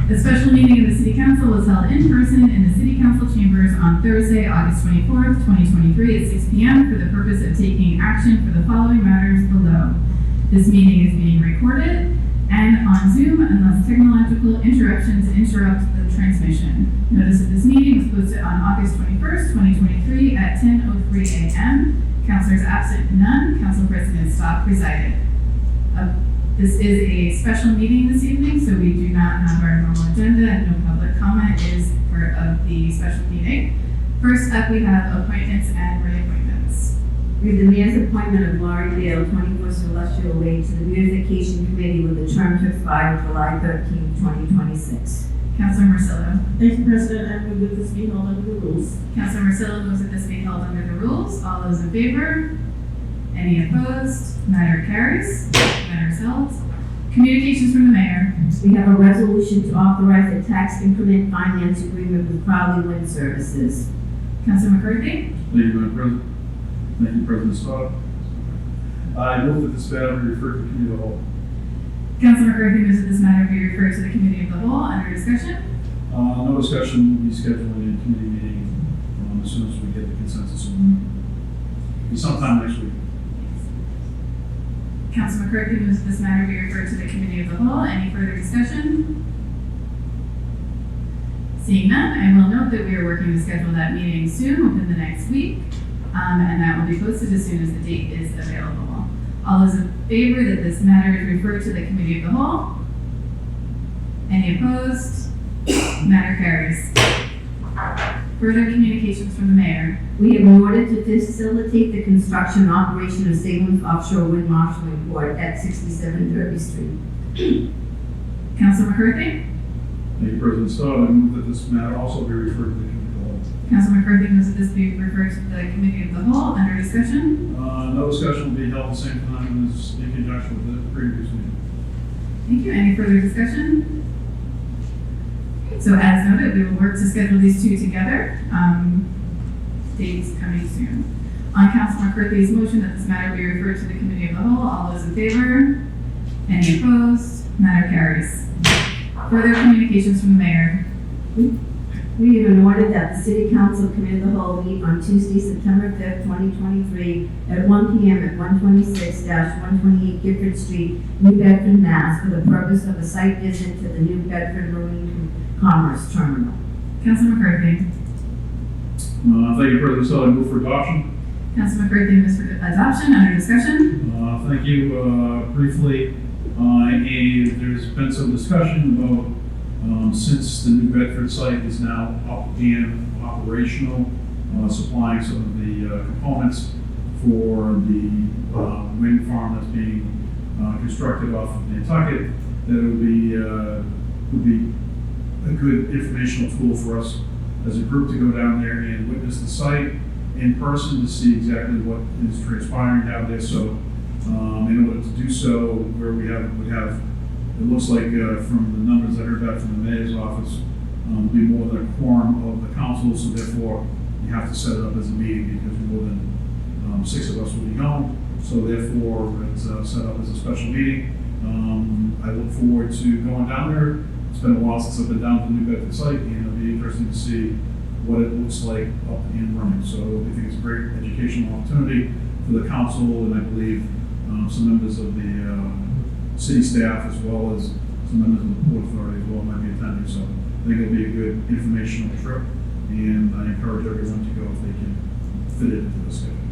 The special meeting of the City Council was held in person in the City Council chambers on Thursday, August 24th, 2023 at 6 p.m. for the purpose of taking action for the following matters below. This meeting is being recorded and on Zoom unless technological interruptions interrupt the transmission. Notice of this meeting was posted on August 21st, 2023 at 10:03 a.m. Councilors absent, none. Council President Stock presided. This is a special meeting this evening, so we do not have our normal agenda and no public comment is part of the special meeting. First up, we have appointments and reappointments. We have the mayor's appointment of Laurie Dale, 24 Celestial Way, to the Beautification Committee with a term to expire July 13, 2026. Councilor Marcillo. Thank you, President. I move that this be held under the rules. Councilor Marcillo moves that this be held under the rules. All those in favor? Any opposed? Matter carries. Matter is held. Communications from the mayor. We have a resolution to authorize a tax increment finance agreement with Crowley Wind Services. Councilor McCarthy. Thank you, Madam President. Thank you, President Scott. I move that this matter be referred to committee of the whole. Councilor McCarthy moves that this matter be referred to the committee of the whole. Under discussion. No discussion will be scheduled in a committee meeting as soon as we get the consensus. Be sometime next week. Councilor McCarthy moves that this matter be referred to the committee of the whole. Any further discussion? Seeing none, I will note that we are working to schedule that meeting soon, within the next week, and that will be posted as soon as the date is available. All those in favor that this matter is referred to the committee of the whole? Any opposed? Matter carries. Further communications from the mayor. We have an order to facilitate the construction and operation of Salem's offshore wind marshalling port at 67 Derby Street. Councilor McCarthy? Thank you, President Scott. I move that this matter also be referred to the committee of the whole. Councilor McCarthy moves that this be referred to the committee of the whole. Under discussion. No discussion will be held at the same time as in conjunction with the previous meeting. Thank you. Any further discussion? So as noted, we will work to schedule these two together. Dates coming soon. On Councilor McCarthy's motion that this matter be referred to the committee of the whole, all those in favor? Any opposed? Matter carries. Further communications from the mayor. We have an order that the City Council Committee of the Whole meet on Tuesday, September 5th, 2023 at 1 p.m. at 126-128 Gifford Street, New Bedford, Mass. for the purpose of a site visit to the New Bedford Marine Commerce Terminal. Councilor McCarthy. Thank you, President Scott. I move for adoption. Councilor McCarthy moves for adoption. Under discussion. Thank you. Briefly, there's been some discussion about since the New Bedford site is now up and operational, supplying some of the components for the wind farm that's being constructed off of Nantucket, that it would be a good informational tool for us as a group to go down there and witness the site in person to see exactly what is transpiring down there. So in order to do so, where we have it looks like from the numbers I heard back from the mayor's office, be more than a quorum of the council, so therefore you have to set it up as a meeting because more than 6 of us will be gone. So therefore it's set up as a special meeting. I look forward to going down there. It's been a while since I've been down to the New Bedford site, and it'll be interesting to see what it looks like up and running. So I think it's a great educational opportunity for the council, and I believe some members of the city staff as well as some members of the Port Authority as well might be attending. So I think it'll be a good informational trip, and I encourage everyone to go if they can fit it into the schedule.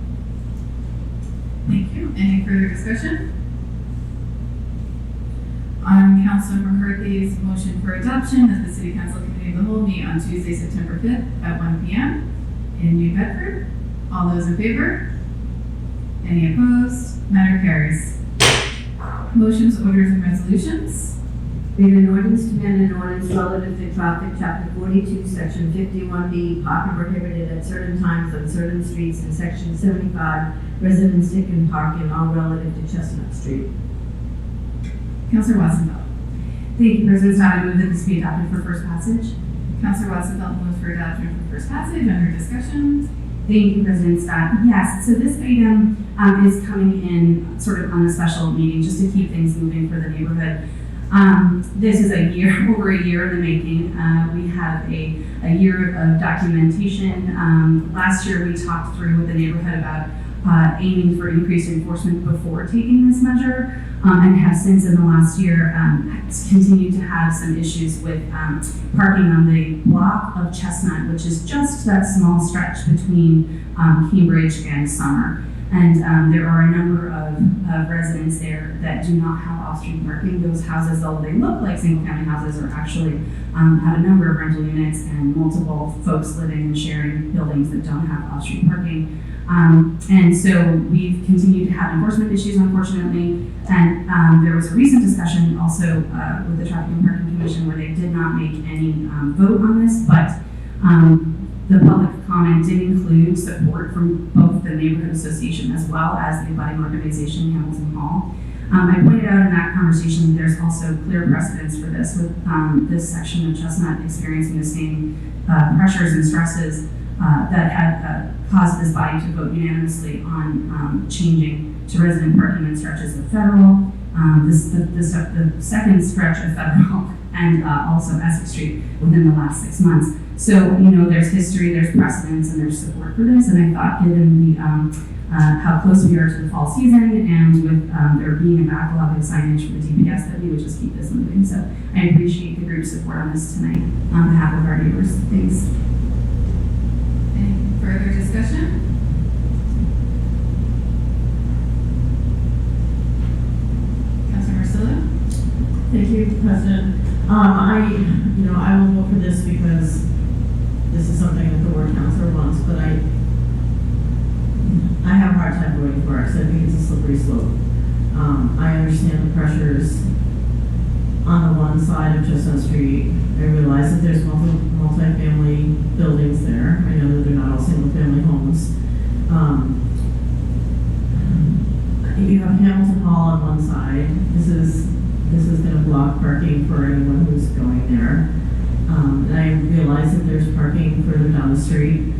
Thank you. Any further discussion? On Councilor McCarthy's motion for adoption that the City Council Committee of the Whole meet on Tuesday, September 5th at 1 p.m. in New Bedford. All those in favor? Any opposed? Matter carries. Motions, orders, and resolutions. We have an ordinance to amend an ordinance relative to traffic, chapter 42, section 51B, parking prohibited at certain times on certain streets, and section 75, residents stick and parking, all relative to Chestnut Street. Councilor Wassenfeld. Thank you, President Scott. I move that this be adopted for first passage. Councilor Wassenfeld moves for adoption for first passage. Under discussion. Thank you, President Scott. Yes, so this item is coming in sort of on a special meeting just to keep things moving for the neighborhood. This is over a year in the making. We have a year of documentation. Last year we talked through with the neighborhood about aiming for increased enforcement before taking this measure, and have since in the last year continued to have some issues with parking on the block of Chestnut, which is just that small stretch between Cambridge and Summer. And there are a number of residents there that do not have off-street parking. Those houses, although they look like single-family houses, are actually have a number of rental units and multiple folks living and sharing buildings that don't have off-street parking. And so we've continued to have enforcement issues, unfortunately. And there was a recent discussion also with the Traffic and Parking Commission where they did not make any vote on this, but the public comment did include support from both the neighborhood association as well as the abutting organization, Hamilton Hall. I pointed out in that conversation there's also clear precedence for this, with this section of Chestnut experiencing the same pressures and stresses that had caused this body to vote unanimously on changing to resident parking in stretches of Federal, the second stretch of Federal, and also Essex Street within the last 6 months. So, there's history, there's precedence, and there's support for this. And I thought, given the how close we are to the fall season, and with there being a backlog of signage for the DPS, that we would just keep this moving. So I appreciate the group's support on this tonight on behalf of our neighbors. Thanks. Any further discussion? Councilor Marcillo? Thank you, President. I will vote for this because this is something that the ward councilor wants, but I have a hard time voting for it because I think it's a slippery slope. I understand the pressures on the one side of Chestnut Street. I realize that there's multi-family buildings there. I know that they're not all single-family homes. You have Hamilton Hall on one side. This is going to block parking for anyone who's going there. And I realize that there's parking further down the street.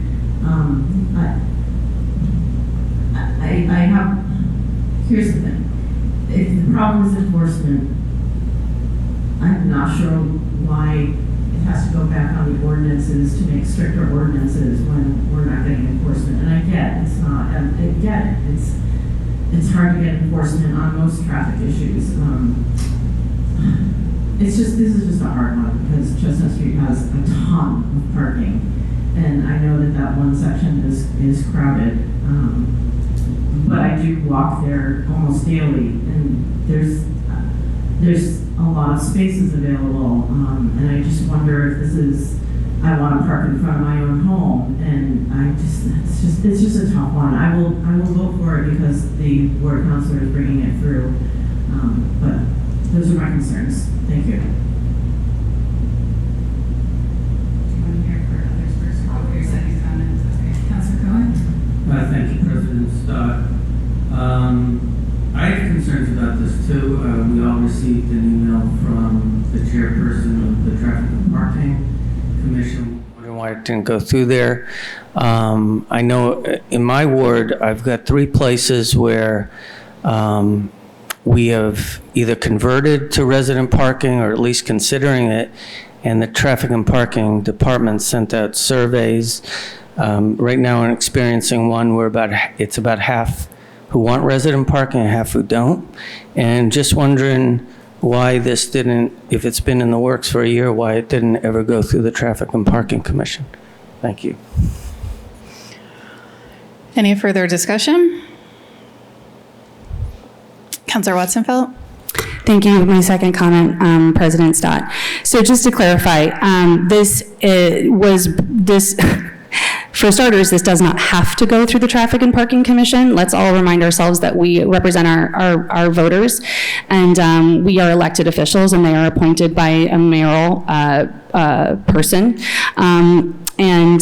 Here's the thing. If the problem is enforcement, I'm not sure why it has to go back on the ordinances to make stricter ordinances when we're not getting enforcement. And I get it's not, I get it. It's hard to get enforcement on most traffic issues. This is just a hard one because Chestnut Street has a ton of parking, and I know that one section is crowded. But I do walk there almost daily, and there's a lot of spaces available, and I just wonder if I want to park in front of my own home, and it's just a tough one. I will vote for it because the ward councilor is bringing it through, but those are my concerns. Thank you. Do you want to hear for others first, or for your second comment? Okay, Councilor Cohen? Thank you, President Stott. I have concerns about this too. We all received an email from the chairperson of the Traffic and Parking Commission. Wondering why it didn't go through there. I know in my ward, I've got 3 places where we have either converted to resident parking or at least considering it, and the Traffic and Parking Department sent out surveys. Right now I'm experiencing one where it's about half who want resident parking and half who don't. And just wondering why this didn't, if it's been in the works for a year, why it didn't ever go through the Traffic and Parking Commission. Thank you. Any further discussion? Councilor Watson-Felt? Thank you. My second comment, President Stott. So just to clarify, for starters, this does not have to go through the Traffic and Parking Commission. Let's all remind ourselves that we represent our voters, and we are elected officials, and they are appointed by a mayoral person. And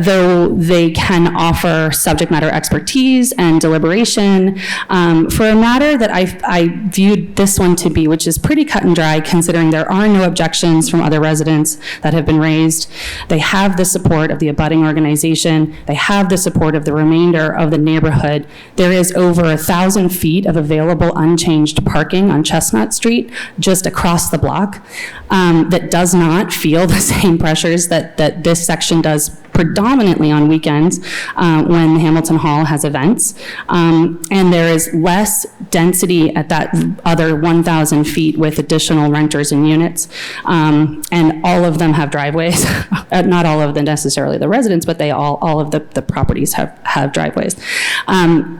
though they can offer subject matter expertise and deliberation, for a matter that I viewed this one to be, which is pretty cut and dry, considering there are no objections from other residents that have been raised. They have the support of the abutting organization. They have the support of the remainder of the neighborhood. There is over 1,000 feet of available unchanged parking on Chestnut Street, just across the block, that does not feel the same pressures that this section does predominantly on weekends when Hamilton Hall has events. And there is less density at that other 1,000 feet with additional renters and units. And all of them have driveways. Not all of them necessarily the residents, but they all of the properties have driveways.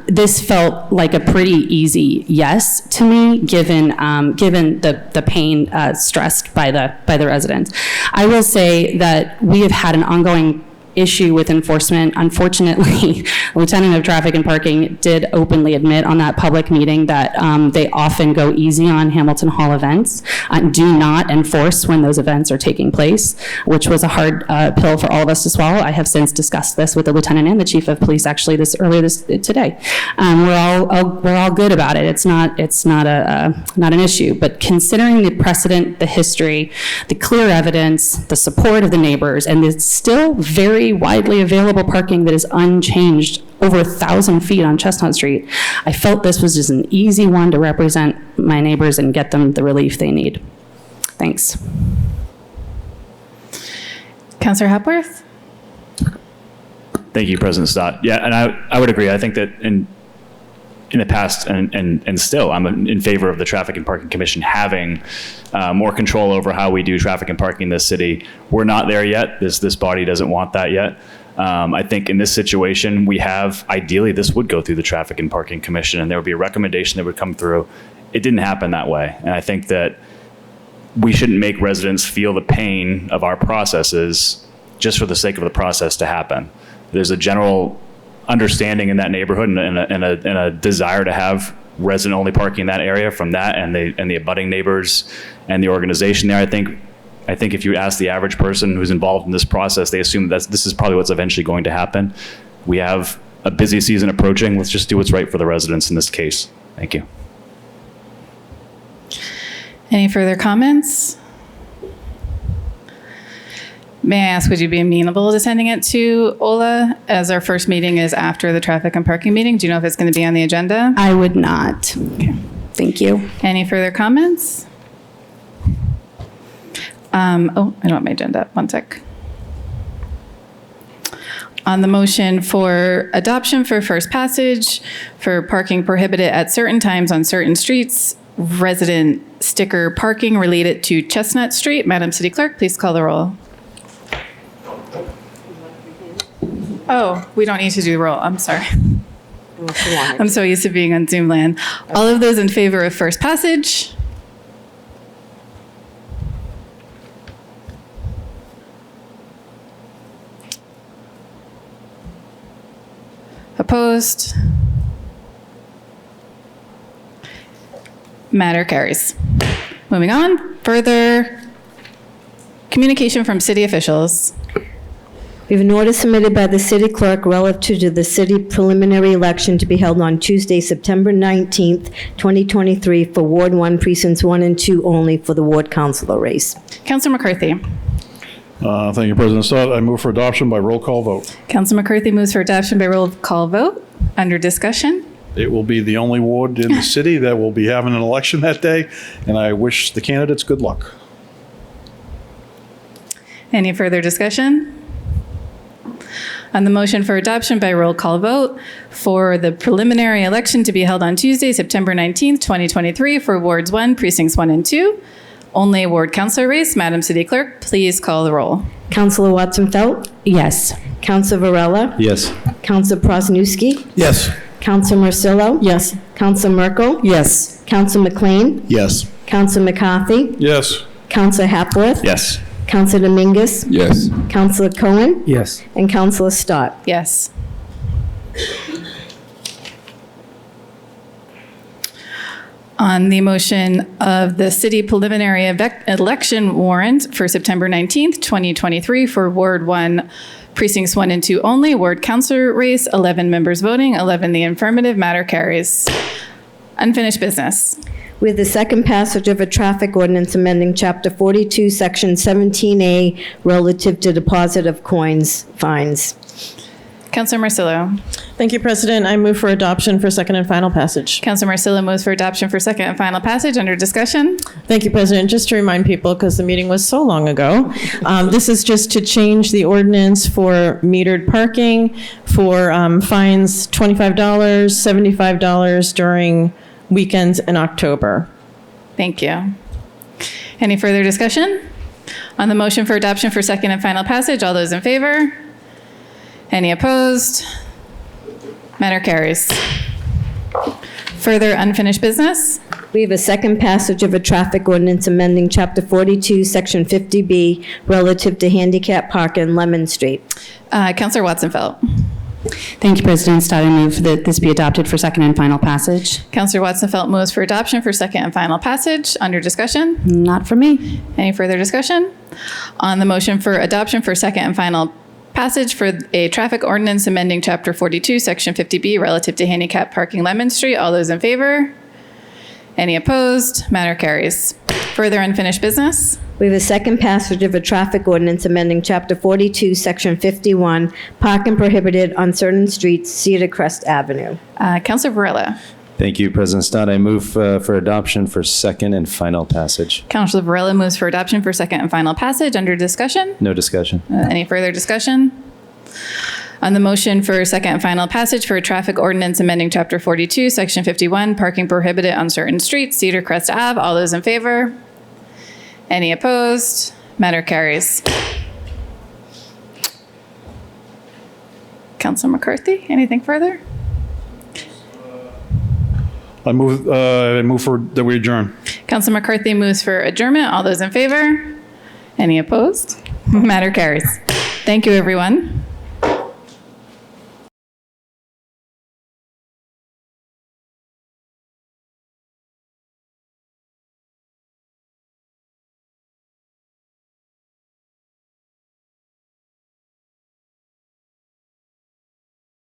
This felt like a pretty easy yes to me, given the pain stressed by the residents. I will say that we have had an ongoing issue with enforcement. Unfortunately, Lieutenant of Traffic and Parking did openly admit on that public meeting that they often go easy on Hamilton Hall events, do not enforce when those events are taking place, which was a hard pill for all of us to swallow. I have since discussed this with the Lieutenant and the Chief of Police actually earlier today. We're all good about it. It's not an issue, but considering the precedent, the history, the clear evidence, the support of the neighbors, and the still very widely available parking that is unchanged over 1,000 feet on Chestnut Street, I felt this was just an easy one to represent my neighbors and get them the relief they need. Thanks. Councillor Hepworth? Thank you, President Stott. Yeah, and I would agree. I think that in the past and still, I'm in favor of the Traffic and Parking Commission having more control over how we do traffic and parking in this city. We're not there yet. This body doesn't want that yet. I think in this situation, ideally, this would go through the Traffic and Parking Commission, and there would be a recommendation that would come through. It didn't happen that way, and I think that we shouldn't make residents feel the pain of our processes just for the sake of the process to happen. There's a general understanding in that neighborhood and a desire to have resident-only parking in that area from that and the abutting neighbors and the organization there. I think if you ask the average person who's involved in this process, they assume that this is probably what's eventually going to happen. We have a busy season approaching. Let's just do what's right for the residents in this case. Thank you. Any further comments? May I ask, would you be amenable to sending it to Ola, as our first meeting is after the traffic and parking meeting? Do you know if it's going to be on the agenda? I would not. Okay. Thank you. Any further comments? I don't have my agenda up. One sec. On the motion for adoption for first passage for parking prohibited at certain times on certain streets, resident sticker parking related to Chestnut Street, Madam City Clerk, please call the roll. Oh, we don't need to do the roll. I'm sorry. I'm so used to being on Zoom land. All of those in favor of first passage? Opposed? Matter carries. Moving on, further communication from city officials. We have an order submitted by the city clerk relative to the city preliminary election to be held on Tuesday, September 19th, 2023 for Ward 1, Precincts 1 and 2 only for the ward councilor race. Councilor McCarthy. Thank you, President Stott. I move for adoption by roll call vote. Councilor McCarthy moves for adoption by roll call vote. Under discussion. It will be the only ward in the city that will be having an election that day, and I wish the candidates good luck. Any further discussion? On the motion for adoption by roll call vote for the preliminary election to be held on Tuesday, September 19th, 2023 for Wards 1, Precincts 1 and 2, only ward councilor race, Madam City Clerk, please call the roll. Councilor Watson-Felt? Yes. Councilor Varela? Yes. Councilor Prosnewski? Yes. Councilor Marcillo? Yes. Councilor Merkel? Yes. Councilor McLean? Yes. Councilor McCarthy? Yes. Councilor Hapworth? Yes. Councilor Dominguez? Yes. Councilor Cohen? Yes. And Councilor Stott. On the motion of the city preliminary election warrant for September 19th, 2023 for Ward 1, Precincts 1 and 2 only, Ward Councilor race, 11 members voting, 11 the affirmative, matter carries. Unfinished business. With the second passage of a traffic ordinance amending Chapter 42, Section 17A, relative to deposit of coins, fines. Councilor Marcillo. Thank you, President. I move for adoption for second and final passage. Councilor Marcillo moves for adoption for second and final passage. Under discussion. Thank you, President. Just to remind people, because the meeting was so long ago, this is just to change the ordinance for metered parking for fines $25, $75 during weekends in October. Thank you. Any further discussion? On the motion for adoption for second and final passage, all those in favor? Any opposed? Matter carries. Further unfinished business? We have a second passage of a traffic ordinance amending Chapter 42, Section 50B, relative to handicap park in Lemon Street. Councilor Watson-Felt. Thank you, President Stott. I move that this be adopted for second and final passage. Councilor Watson-Felt moves for adoption for second and final passage. Under discussion? Not for me. Any further discussion? On the motion for adoption for second and final passage for a traffic ordinance amending Chapter 42, Section 50B, relative to handicap parking Lemon Street, all those in favor? Any opposed? Matter carries. Further unfinished business? We have a second passage of a traffic ordinance amending Chapter 42, Section 51, parking prohibited on certain streets, Cedar Crest Avenue. Councilor Varela. Thank you, President Stott. I move for adoption for second and final passage. Councilor Varela moves for adoption for second and final passage. Under discussion? No discussion. Any further discussion? On the motion for second and final passage for a traffic ordinance amending Chapter 42, Section 51, parking prohibited on certain streets, Cedar Crest Ave, all those in favor? Any opposed? Matter carries. Councilor McCarthy, anything further? I move for that we adjourn. Councilor McCarthy moves for adjournment. All those in favor? Any opposed? Matter carries. Thank you, everyone.